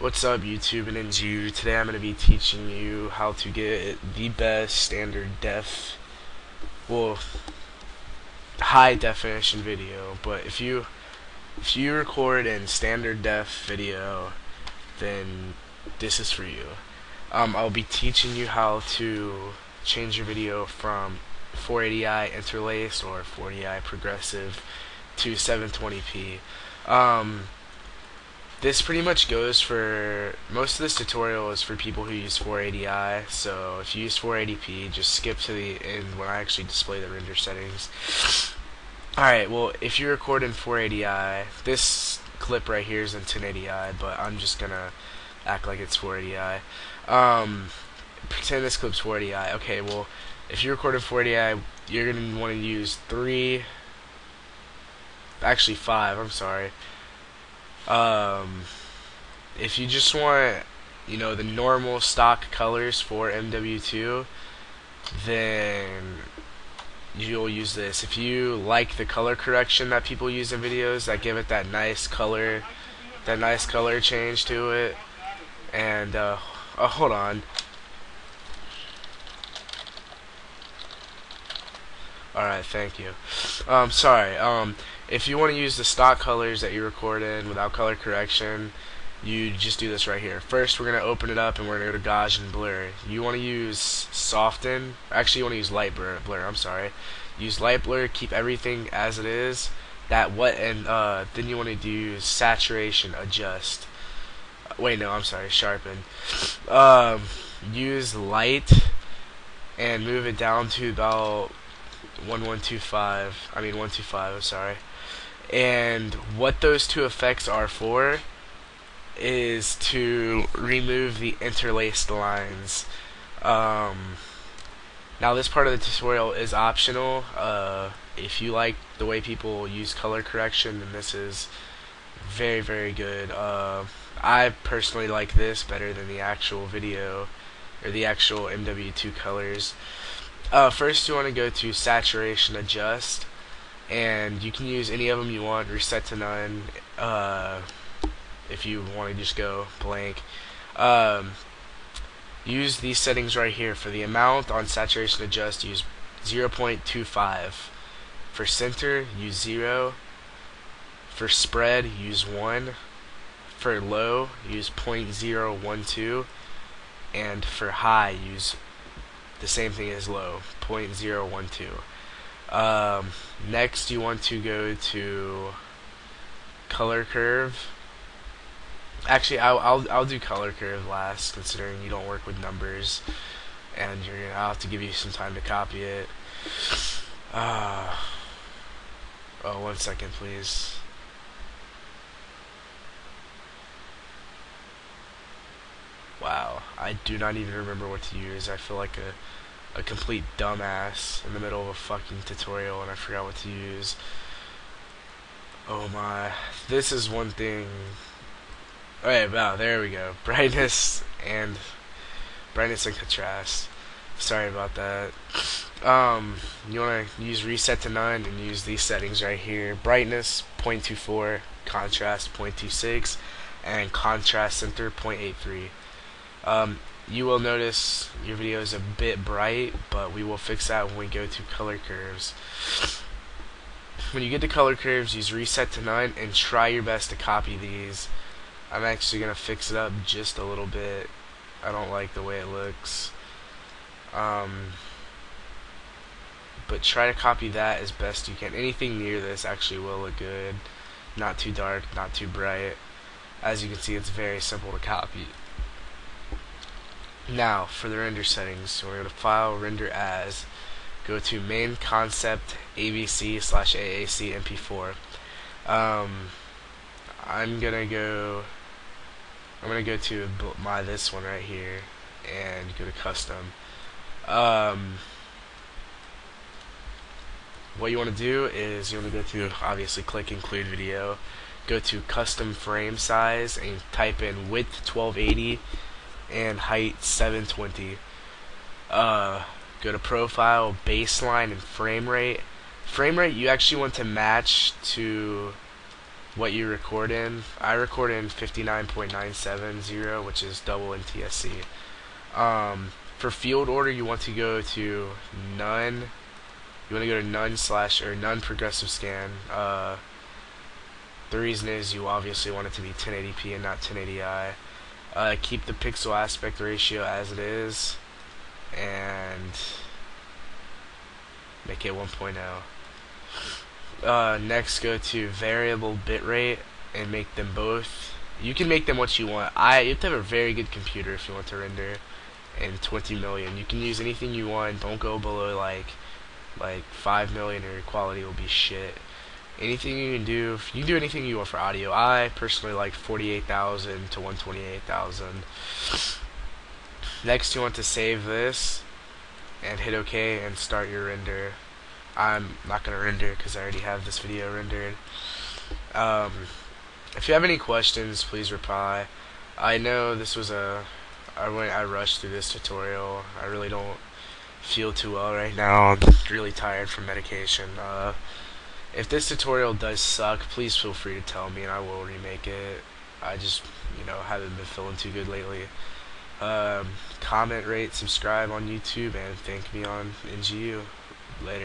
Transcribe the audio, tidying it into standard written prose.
What's up, YouTube and NGU? Today I'm going to be teaching you how to get the best standard def, well, high definition video. But if you record in standard def video, then this is for you. I'll be teaching you how to change your video from 480i interlaced or 40i progressive to 720p. This pretty much goes for most of this tutorial is for people who use 480i. So if you use 480p, just skip to the end when I actually display the render settings. Alright, well, if you record in 480i, this clip right here is in 1080i, but I'm just gonna act like it's 480i. Pretend this clip's 480i. Okay, well, if you record in 480i, you're gonna want to use five, I'm sorry. If you just want, the normal stock colors for MW2, then you'll use this. If you like the color correction that people use in videos that give it that nice color change to it, and oh, hold on. Alright, thank you. Sorry. If you want to use the stock colors that you record in without color correction, you just do this right here. First, we're going to open it up and we're going to go to Gaussian blur. You want to use soften. Actually, you want to use light blur. I'm sorry. Use light blur. Keep everything as it is. Then you want to use saturation adjust. Wait, no, I'm sorry. Sharpen. Use light and move it down to about 125. I'm sorry. And what those two effects are for is to remove the interlaced lines. Now this part of the tutorial is optional. If you like the way people use color correction, then this is very, very good. I personally like this better than the actual video or the actual MW2 colors. First you want to go to saturation adjust, and you can use any of them you want. Reset to none if you want to just go blank. Use these settings right here. For the amount on saturation adjust, use 0.25. For center, use 0. For spread, use 1. For low, use 0.012. And for high, use the same thing as low, 0.012. Next, you want to go to color curve. Actually, I'll do color curve last, considering you don't work with numbers, and I'll have to give you some time to copy it. Oh, 1 second, please. Wow, I do not even remember what to use. I feel like a complete dumbass in the middle of a fucking tutorial and I forgot what to use. Oh my. This is one thing. Okay, wow, there we go. Brightness and contrast. Sorry about that. You want to use reset to none and use these settings right here. Brightness 0.24, contrast 0.26, and contrast center 0.83. You will notice your video is a bit bright, but we will fix that when we go to color curves. When you get to color curves, use reset to none and try your best to copy these. I'm actually going to fix it up just a little bit. I don't like the way it looks. But try to copy that as best you can. Anything near this actually will look good. Not too dark, not too bright. As you can see, it's very simple to copy. Now, for the render settings, so we're going to File, Render As, go to Main Concept ABC/AAC MP4. I'm gonna go to this one right here and go to Custom. What you want to do is you want to go to, obviously, click Include Video, go to Custom Frame Size, and type in width 1280 and height 720. Go to Profile, Baseline, and Frame Rate. Frame rate you actually want to match to what you record in. I record in 59.970, which is double NTSC. For field order, you want to go to none. You want to go to none slash or none progressive scan. The reason is you obviously want it to be 1080p and not 1080i. Keep the pixel aspect ratio as it is, and make it 1.0. Next, go to variable bitrate and make them both. You can make them what you want. You have to have a very good computer if you want to render in 20 million. You can use anything you want. Don't go below like 5 million or your quality will be shit. Anything you can do anything you want for audio. I personally like 48,000 to 128,000. Next, you want to save this and hit OK and start your render. I'm not gonna render because I already have this video rendered. If you have any questions, please reply. I know this was I rushed through this tutorial. I really don't feel too well right now. I'm really tired from medication. If this tutorial does suck, please feel free to tell me and I will remake it. I just, haven't been feeling too good lately. Comment, rate, subscribe on YouTube, and thank me on NGU. Later.